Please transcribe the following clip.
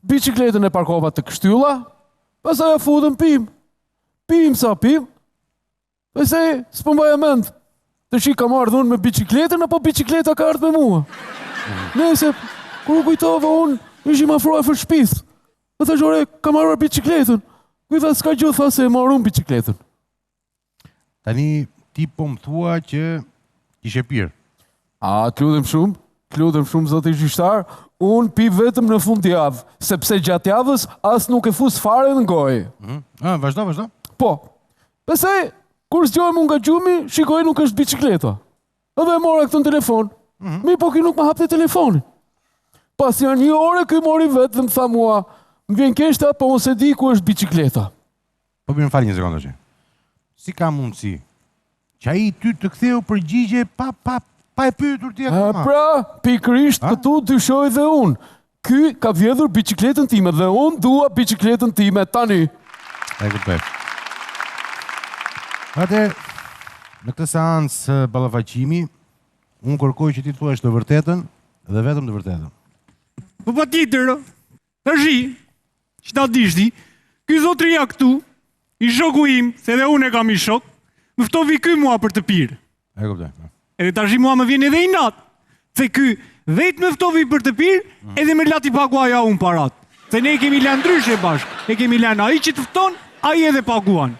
bicikletën e parkova të kështylla, pastaj e futëm pim. Pim sa pim. Pastaj s'po mbaj mend. Të shi kam ardhur unë me bicikletën apo bicikleta ka ardhur me mua. Nëse kur u kujtova unë, ishim afruar shtëpisë. Më thash ore, kam marrë bicikletën. Ky tha s'ka gjë, tha se e marrëm bicikletën. Tani ti po më thua që ishe pirë. A, të lutem shumë zoti gjyqtar, unë pi vetëm në fundjavë, sepse gjatë javës as nuk e fus fare në gojë. Vazhdo. Po, pastaj kur zgjohem unë nga gjumi, shikoj nuk është bicikleta. Edhe e mora këtë në telefon. Mi po ki nuk më hapte telefonin. Pas janë 1 orë ky mori vetë dhe më tha mua, më vjen keshta, po mos e di ku është bicikleta. Po mirë, më fal një sekondë që. Si ka mundësi që ai ty të ktheu përgjigje pa e pyetur ti akoma? Pra, pikërisht këtu dyshoj dhe unë. Ky ka vjedhur bicikletën time dhe unë dua bicikletën time tani. E kuptoj. Atë në këtë seancë ballafaqimi, unë kërkoj që ti thuash të vërtetën dhe vetëm të vërtetën. Po patjetër, tashi, që ta dishti, ky zotëria këtu, i shoku im, se edhe unë e kam i shok, më ftovi ky mua për të pirë. E kuptoj. Edhe tashi mua më vjen edhe i natë, se ky vetë më ftovi për të pirë, edhe më lati paguaja unë parat. Se ne kemi lënë ndryshe bashkë, ne kemi lënë ai që të fton, ai edhe paguan.